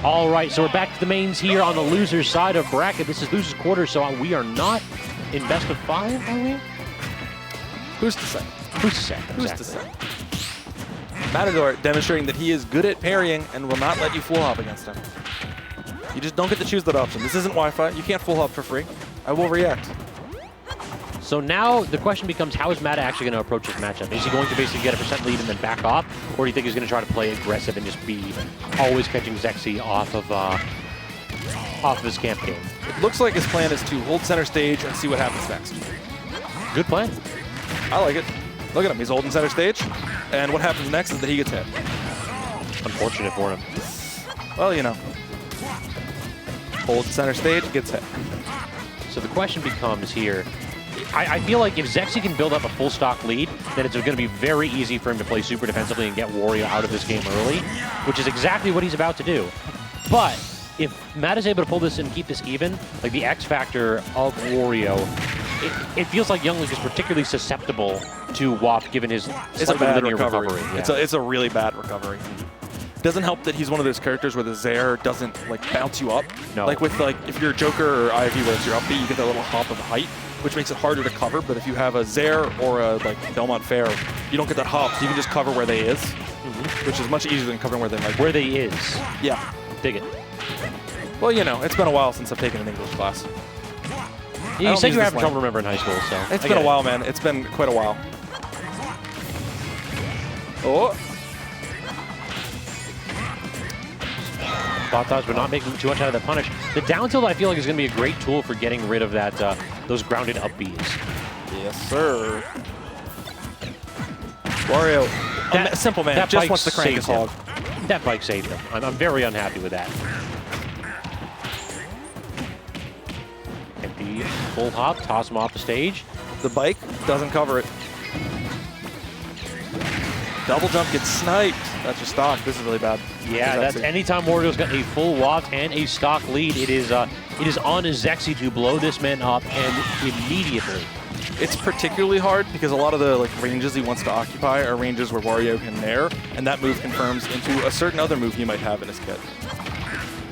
All right, so we're back to the mains here on the loser's side of bracket. This is loser's quarter, so we are not in best of 5, are we? Who's to say? Who's to say? Who's Exactly. to say? Matador demonstrating that he is good at parrying and will not let you full hop against him. You just don't get to choose that option. This isn't Wi-Fi. You can't full hop for free. I will react. So now the question becomes, how is Mata actually going to approach this matchup? Is he going to basically get a % lead and then back off? Or do you think he's going to try to play aggressive and just be always catching Zexi off of his camp game? It looks like his plan is to hold center stage and see what happens next. Good plan. I like it. Look at him. He's holding center stage. And what happens next is that he gets hit. Unfortunate for him. Well, you know. Holds center stage, gets hit. So the question becomes here, I feel like if Zexi can build up a full stock lead, then it's going to be very easy for him to play super defensively and get Wario out of this game early, which is exactly what he's about to do. But if Matt is able to pull this and keep this even, like the X factor of Wario, it feels like Young Link is particularly susceptible to WAP given his slightly linear recovery. Yeah. It's a really bad recovery. It doesn't help that he's one of those characters where the Zair doesn't like bounce you up. No. Like with if you're Joker or Ivy where it's your upbeat, you get that little hop of height, which makes it harder to cover. But if you have a Zair or a Belmont Fair, you don't get that hop, so you can just cover where they is, which is much easier than covering where they might be. Where they is. Yeah. Dig it. Well, you know, it's been a while since I've taken an English class. You said you were having trouble remembering high school, so. It's been a while, man. It's been quite a while. Oh. Thoughts, but not making too much out of that punish. The down tilt, I feel like, is going to be a great tool for getting rid of that those grounded up Bs. Yes, sir. Wario, simple man, that just wants to crank his hog. That bike saved him. I'm very unhappy with that. Empty full hop, toss him off the stage. The bike doesn't cover it. Double jump gets sniped. That's your stock. This is really bad. Yeah, that's anytime Wario's got a full WAP and a stock lead, it is on Zexi to blow this man up and immediately. It's particularly hard because a lot of the ranges he wants to occupy are ranges where Wario can nair, and that move confirms into a certain other move he might have in his kit.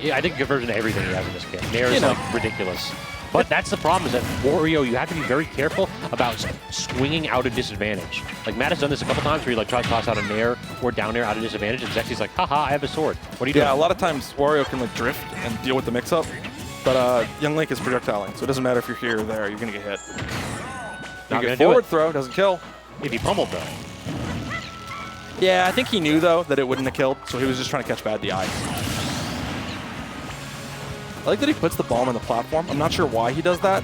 Yeah, I think it confirms into everything he has in this kit. Nair is ridiculous. But that's the problem, is that Wario, you have to be very careful about swinging out of disadvantage. Like, Matt has done this a couple times where he tries to toss out a nair or down air out of disadvantage, and Zexi's like, haha, I have a sword. What are you doing? Yeah, a lot of times Wario can drift and deal with the mix-up, but Young Link is projectiling, so it doesn't matter if you're here or there, you're going to get hit. Not you get gonna do forward it. throw, doesn't kill. If he pummeled, though. Yeah, I think he knew, though, that it wouldn't have killed, so he was just trying to catch bad DI. I like that he puts the bomb on the platform. I'm not sure why he does that,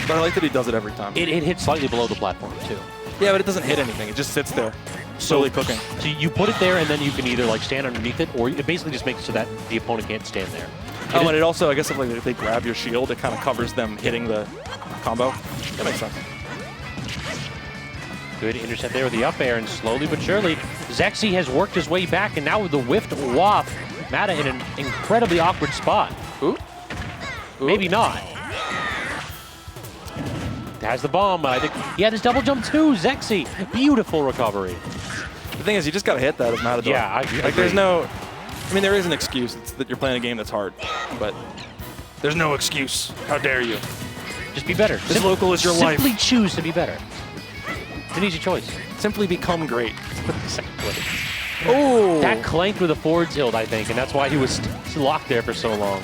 but I like that he does it every time. It hits slightly below the platform, too. Yeah, but it doesn't hit anything. It just sits there, slowly cooking. So you put it there, and then you can either stand underneath it, or it basically just makes it so that the opponent can't stand there. And it also, I guess, if they grab your shield, it kind of covers them hitting the combo. That makes sense. Good intercept there with the up air, and slowly but surely, Zexi has worked his way back, and now with the whiffed WAP, Mata in an incredibly awkward spot. Ooh. Maybe not. Has the bomb, but I think he had his double jump too. Zexi, beautiful recovery. The thing is, you just got to hit that as Matador. Yeah, I agree. There's no, I mean, there is an excuse. It's that you're playing a game that's hard, but there's no excuse. How dare you? Just be better. This local is your life. Simply choose to be better. It's an easy choice. Simply become great. Exactly. Oh! That clanked with a forward tilt, I think, and that's why he was locked there for so long.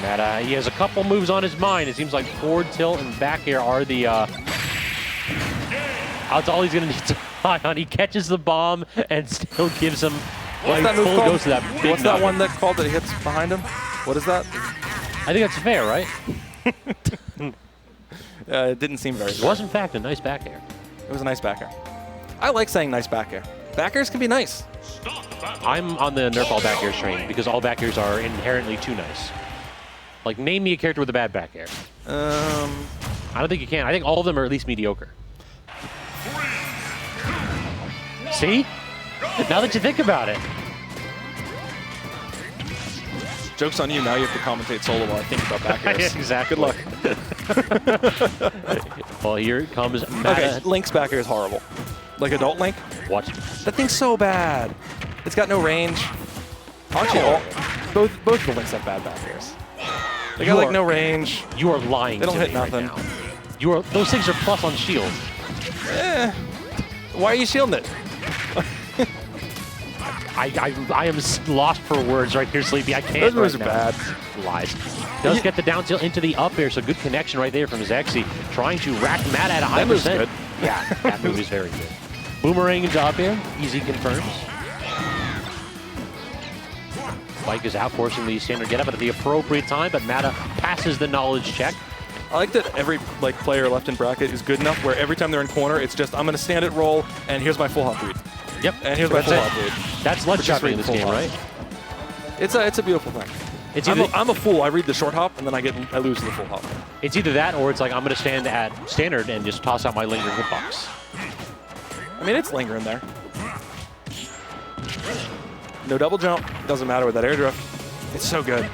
Mata, he has a couple moves on his mind. It seems like forward tilt and back air are the that's all he's going to need to rely on. He catches the bomb and still gives him What's that move called? Goes to that big What's that one that called that he hits behind him? What is that? I think that's fair, right? It didn't seem very fair. It was, in fact, a nice back air. It was a nice back air. I like saying nice back air. Back airs can be nice. I'm on the nerf all back airs train because all back airs are inherently too nice. Like, name me a character with a bad back air. I don't think you can. I think all of them are at least mediocre. See? Now that you think about it. Joke's on you. Now you have to commentate solo while I think about back airs. Exactly. Good luck. Well, here comes Mata. Okay, Link's back air is horrible. Like adult Link? What? That thing's so bad. It's got no range. Actually, both the Links have bad back airs. They got like no range. You are lying. They don't to hit me nothing. Right now. Those things are plus on shield. Why are you shielding it? I am lost for words right here, Sleepy. I can't. Those moves right are now. bad. Lies. Does get the down tilt into the up air, so good connection right there from Zexy. Trying to rack Matt at a high move's percent. good. Yeah, that move is very good. Boomerang into up air. Easy confirms. Spike is out, forcing the standard get up at the appropriate time, but Mata passes the knowledge check. I like that every player left in bracket is good enough where every time they're in corner, it's just, I'm going to stand it, roll, and here's my full hop read. Yep. And here's my full hop read. That's ledge shopping in this game, right? It's a beautiful thing. It's either, I'm a fool. I read the short hop, and then I lose the full hop. It's either that, or it's like I'm going to stand at standard and just toss out my lingering hitbox. I mean, it's lingering there. No double jump. Doesn't matter with that air drift. It's so good.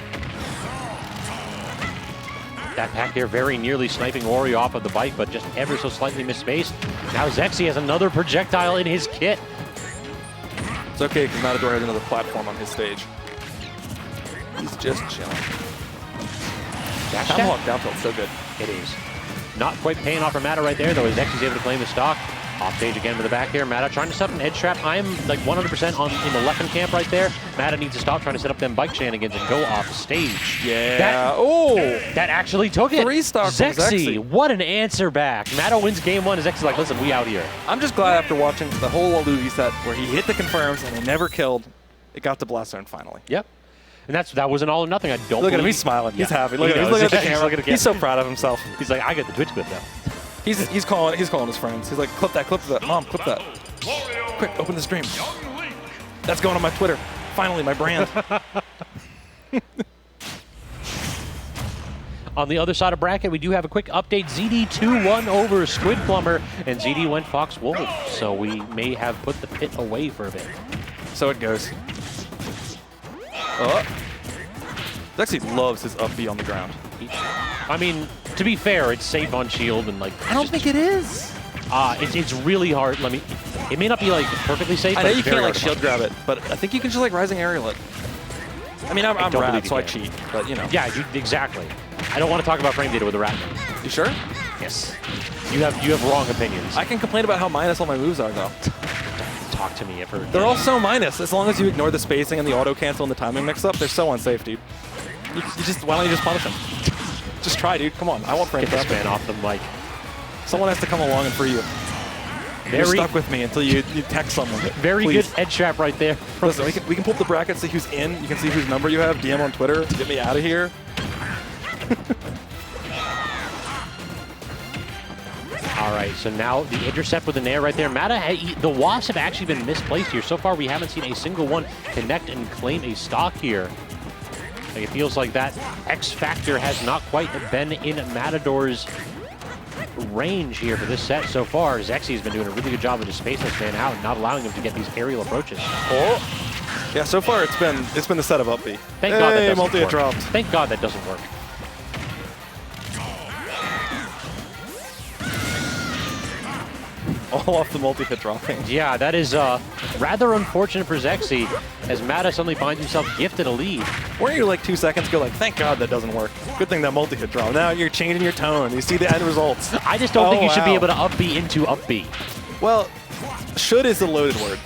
That pack there very nearly sniping Wario off of the bike, but just ever so slightly misspaced. Now Zexy has another projectile in his kit. It's okay, because Matador has another platform on his stage. He's just chilling. Tomahawk down tilt, so good. It is. Not quite paying off for Mata right there, though, as Zexy's able to claim his stock. Off stage again with the back air. Mata trying to set up an edge trap. I'm like 100% in the left camp right there. Mata needs to stop trying to set up them bike shenanigans and go off stage. Yeah. That actually took it. 3-stock from Zexy, what an answer back. Mata wins game one. Zexy's like, listen, we out here. I'm just glad after watching the whole Waluigi set where he hit the confirms and he never killed, it got to Blast Zone finally. Yep. And that was an all or nothing. I don't Look at him, he's smiling. He's happy. Look at him. He's looking at the camera. He's so proud of himself. He's like, I got the Twitch clip though. He's calling his friends. He's like, clip that. Mom, clip that. Quick, open the stream. That's going on my Twitter. Finally, my brand. On the other side of bracket, we do have a quick update. ZD 2-1 over Squid Plumber, and ZD went Fox Wolf. So we may have put the pit away for a bit. So it goes. Zexy loves his up B on the ground. I mean, to be fair, it's safe on shield and like. I don't think it is. It's really hard. It may not be like perfectly safe. I but know you it's can't very like hard shield grab it, but I think you can just like rising aerial it. I mean, I'm rat, so I cheat, but you know. Yeah, exactly. I don't want to talk about frame data with a rat. You sure? Yes. You have wrong opinions. I can complain about how minus all my moves are though. Talk to me ever. They're all so minus. As long as you ignore the spacing and the auto cancel and the timing mix up, they're so unsafe, dude. Why don't you just punish them? Just try, dude. Come on. I want frame Get this man off the mic. Someone has to come along and free you. You're stuck with me until you text someone. Very Please. good edge trap right there. Listen, we can pull up the bracket, see who's in. You can see whose number you have. DM on Twitter. Get me out of here. All right, so now the intercept with an air right there. Mata, the Wasps have actually been misplaced here. So far, we haven't seen a single one connect and claim a stock here. Like, it feels like that X factor has not quite been in Matador's range here for this set so far. Zexy has been doing a really good job of just spacing this man out and not allowing him to get these aerial approaches. Oh, yeah. So far, it's been the set of up B. Thank God that doesn't multi-hit work. dropped. Thank God that doesn't work. All off the multi-hit dropping. Yeah, that is rather unfortunate for Zexy, as Mata suddenly finds himself gifted a lead. Weren't you like 2 seconds ago like, thank God that doesn't work. Good thing that multi-hit drop. Now you're changing your tone. You see the end results. I just don't think you should be able to up B into up B. Well, should is a loaded word.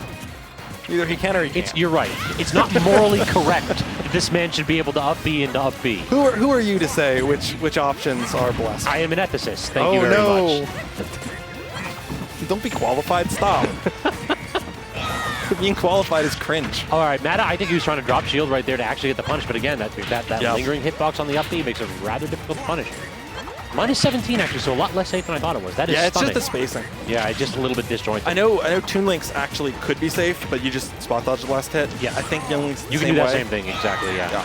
Either he can or he can't. You're right. It's not morally correct that this man should be able to up B into up B. Who are you to say which options are blessed? I am an ethicist. Thank you very much. Don't be qualified. Stop. Being qualified is cringe. All right, Mata, I think he was trying to drop shield right there to actually get the punish, but again, that lingering hitbox on the up B makes it rather difficult to punish. Minus 17 actually, so a lot less safe than I thought it was. That is it's stunning. just the spacing. Yeah, it's just a little bit disjointed. I know Toon Links actually could be safe, but you just spot dodge the last hit. Yeah, I think Young Links you can do that same thing, exactly, yeah.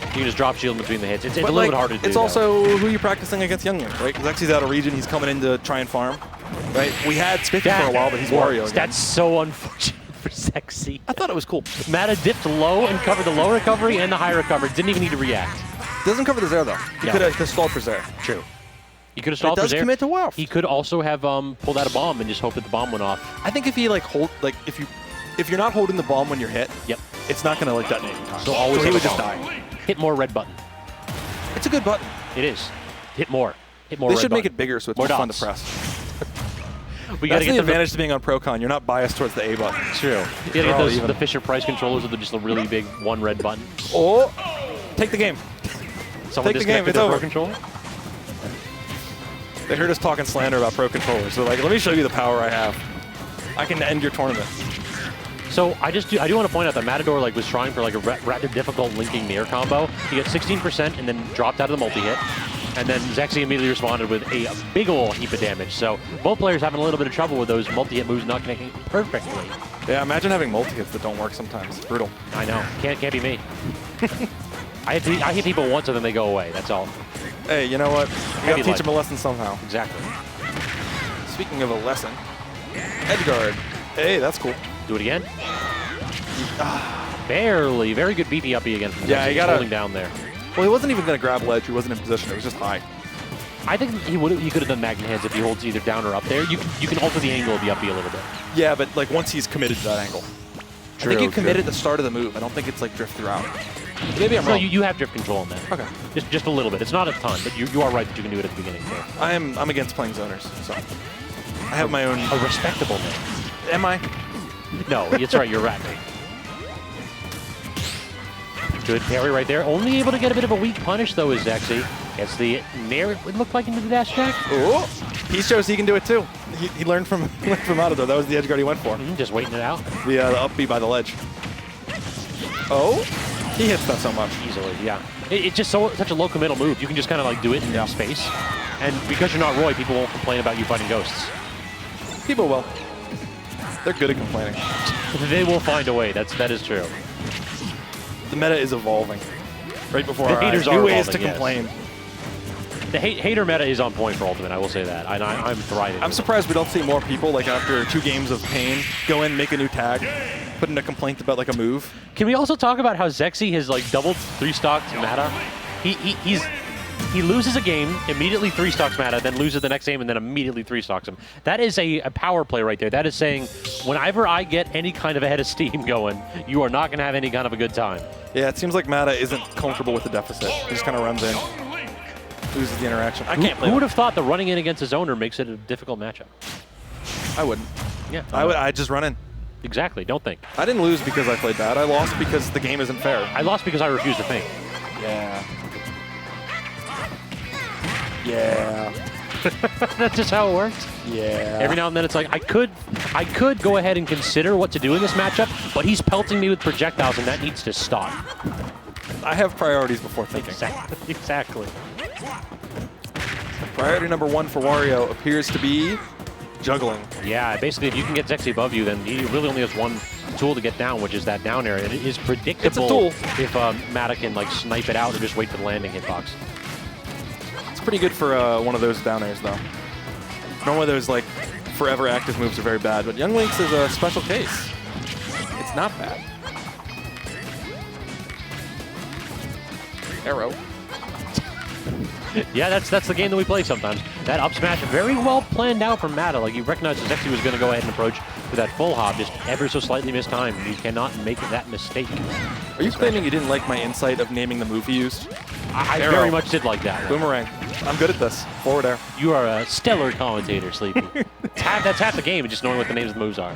You can just drop shield in between the hits. It's a little bit harder to do. It's also who you're practicing against Young Link, right? Because Zexy's out of region, he's coming in to try and farm, right? We had Spiffy for a while, but he's Wario again. That's so unfortunate for Zexy. I thought it was cool. Mata dipped low and covered the low recovery and the high recovery. Didn't even need to react. Doesn't cover the Zare, though. He could have stalled for Zare. True. He could have stalled for Zare. It does commit to Wolf. He could also have pulled out a bomb and just hoped that the bomb went off. I think if he if you're not holding the bomb when you're hit, it's not going to like detonate in time. So always he have would a just bomb. die. Hit more red button. It's a good button. It is. Hit more. Hit more They red should make button. it bigger so it's More more fun to dots. press. We gotta That's get the the advantage to being on ProCon. You're not biased towards the A button. True. You gotta They're get all those, even. the Fisher-Price controllers with just a really big one red button. Oh, take the game. Someone Take the game, disconnected it's their over. Pro controller. They heard us talking slander about Pro controllers. So like, let me show you the power I have. I can end your tournament. So I do want to point out that Matador was trying for a rather difficult linking near combo. He got 16% and then dropped out of the multi-hit. And then Zexi immediately responded with a big ol' heap of damage. So both players having a little bit of trouble with those multi-hit moves not connecting perfectly. Yeah, imagine having multi-hits that don't work sometimes. It's brutal. I know. Can't be me. I hit people once and then they go away. That's all. Hey, you know what? You gotta teach them a lesson somehow. Exactly. Speaking of a lesson, edge guard. Hey, that's cool. Do it again. Barely. Very good BP uppy again from Yeah, Zexi. you gotta- Holding down there. Well, he wasn't even gonna grab ledge. He wasn't in position. It was just high. I think he could have done magnet hands if he holds either down or up there. You can alter the angle of the uppy a little bit. Yeah, but like once he's committed to that angle. I think you committed at the start of the move. I don't think it's like drift throughout. Maybe I'm No, wrong. you have drift control in that. Okay. Just a little bit. It's not a ton, but you are right that you can do it at the beginning. So. I'm against playing zoners, so I have my own. A respectable man. Am I? No, it's right. You're right. Good parry right there. Only able to get a bit of a weak punish though is Zexi. Gets the nair. It looked like into the dash attack. Ooh. He shows he can do it too. He learned from Matador. That was the edge guard he went for. Just waiting it out The up B by the ledge. Oh, he hits that so much. easily. Yeah, it's just such a low committal move. You can just kind of do it in space, and because you're not Roy, people won't complain about you fighting ghosts. People will. They're good at complaining. They will find a way. That is true. The meta is evolving. Right before The our eyes. haters New are ways to evolving, yes. complain. The hater meta is on point for Ultimate. I will say that. I'm thriving. I'm surprised we don't see more people, like after 2 games of pain, go in, make a new tag, put in a complaint about like a move. Can we also talk about how Zexi has doubled 3-stocked Mata? He loses a game, immediately 3-stocks Mata, then loses the next game, and then immediately 3-stocks him. That is a power play right there. That is saying, whenever I get any kind of a head of steam going, you are not going to have any kind of a good time. Yeah, it seems like Mata isn't comfortable with the deficit. He just kind of runs in, loses the interaction. I can't play. Who would have thought that running in against his owner makes it a difficult matchup? I wouldn't. Yeah. I'd just run in. Exactly. Don't think. I didn't lose because I played bad. I lost because the game isn't fair. I lost because I refuse to think. Yeah. Yeah. That's just how it works. Yeah. Every now and then it's like, I could go ahead and consider what to do in this matchup, but he's pelting me with projectiles, and that needs to stop. I have priorities before thinking. Exactly. Priority number 1 for Wario appears to be juggling. Yeah, basically, if you can get Zexi above you, then he really only has one tool to get down, which is that down air, and it is predictable tool. if Mata can snipe it out or just wait for the landing hitbox. It's pretty good for one of those down airs, though. Normally those forever active moves are very bad, but Young Link's is a special case. It's not bad. Arrow. Yeah, that's the game that we play sometimes. That up smash, very well planned out from Mata. You recognized that Zexi was going to go ahead and approach with that full hop, just ever so slightly mistimed. You cannot make that mistake. Are you claiming you didn't like my insight of naming the move he used? I Arrow. very much did like that one. Boomerang. I'm good at this. Forward air. You are a stellar commentator, Sleepy. That's half the game, just knowing what the names of the moves are.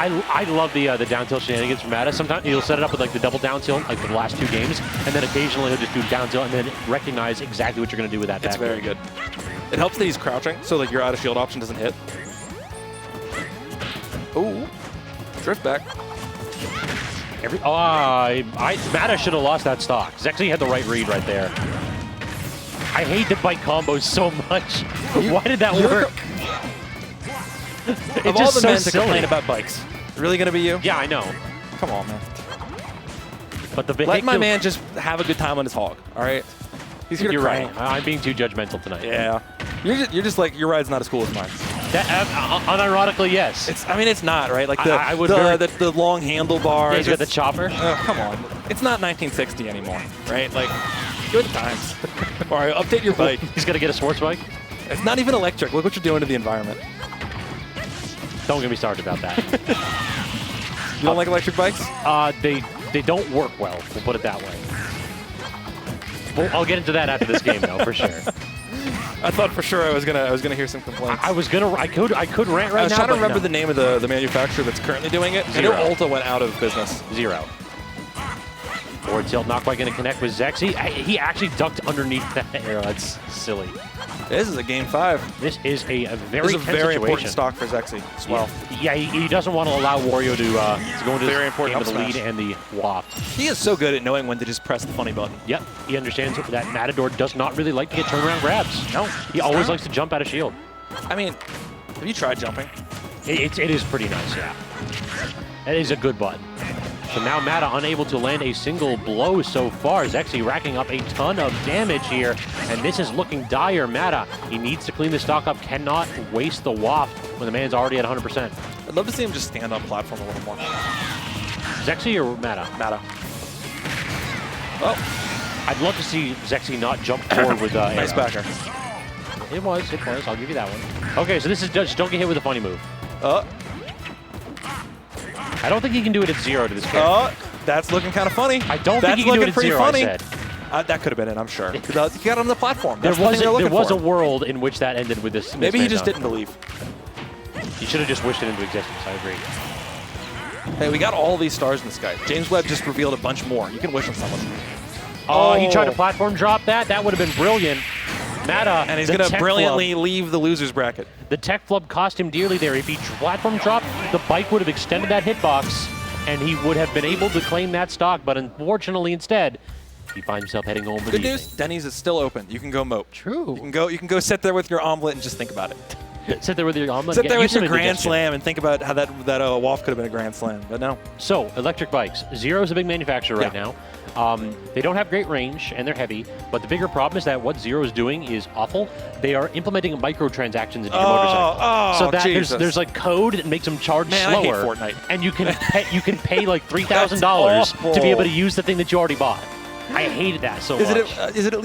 I love the down tilt shenanigans from Mata. Sometimes he'll set it up with the double down tilt, the last 2 games, and then occasionally he'll just do down tilt and then recognize exactly what you're going to do with that. It's very good. It helps that he's crouching, so your out of shield option doesn't hit. Ooh, drift back. Mata should have lost that stock. Zexi had the right read right there. I hate the bike combos so much. Why did that work? Of all the men to complain about bikes, really gonna be you? Yeah, I know. Come on, man. But the Let my man just have a good time on his hog. All right. He's here to You're crank. right. I'm being too judgmental tonight. Yeah. You're just like your ride's not as cool as mine. Unironically, yes. I mean, it's not right. Like I would the long handlebars. Yeah, he's got the chopper. Come on. It's not 1960 anymore, right? Good times. All right, update your bike. He's gonna get a sports bike. It's not even electric. Look what you're doing to the environment. Don't get me started about that. You don't like electric bikes? They don't work well. We'll put it that way. Well, I'll get into that after this game, though, for sure. I thought for sure I was gonna hear some complaints. I could rant right now. I was trying to remember no. the name of the manufacturer that's currently doing it. I know Ulta went out of business. Zero. Forward tilt, not quite going to connect with Zexi. He actually ducked underneath that arrow. That's silly. This is a game 5. This is a very This is a very important stock for Zexi as well. Yeah, he doesn't want to allow Wario to go into Very important the lead and the waft. He is so good at knowing when to just press the funny button. Yep, he understands that Matador does not really like to get turnaround grabs. No, he always likes to jump out of shield. I mean, have you tried jumping? It is pretty nice, yeah. That is a good button. So now Mata unable to land a single blow so far. Zexi racking up a ton of damage here, and this is looking dire. Mata, he needs to clean the stock up, cannot waste the waft when the man's already at 100%. I'd love to see him just stand on platform a little more. Zexi or Mata? Mata. Oh. I'd love to see Zexi not jump forward with nice arrow. backer. It was. I'll give you that one. Okay, so this is just don't get hit with a funny move. I don't think he can do it at 0 to this character. That's looking kind of funny. I don't think he can do it at 0, funny. I said. That could have been it, I'm sure. He got on the platform. There was a world in which that ended with this. Maybe he just didn't believe. You should have just wished it into existence, I agree. Hey, we got all these stars in the sky. James Webb just revealed a bunch more. You can wish on someone. Oh, he tried to platform drop that? That would have been brilliant. Mata, and he's going to brilliantly leave the loser's bracket. The tech flub cost him dearly there. If he platform dropped, the bike would have extended that hitbox, and he would have been able to claim that stock, but unfortunately instead, he finds himself heading home. Good news, Denny's is still open. You can go mope. True. You can go sit there with your omelet and just think about it. Sit there with your omelet. Sit there with your grand slam and think about how that waft could have been a grand slam, but no. So, electric bikes. Zero's a big manufacturer right now. They don't have great range, and they're heavy, but the bigger problem is that what Zero is doing is awful. They are implementing microtransactions into your motorcycle. So that there's like code that makes them charge slower. I hate Fortnite. And you can pay like $3,000 to be able to use the thing that you already bought. I hated that so much. Is it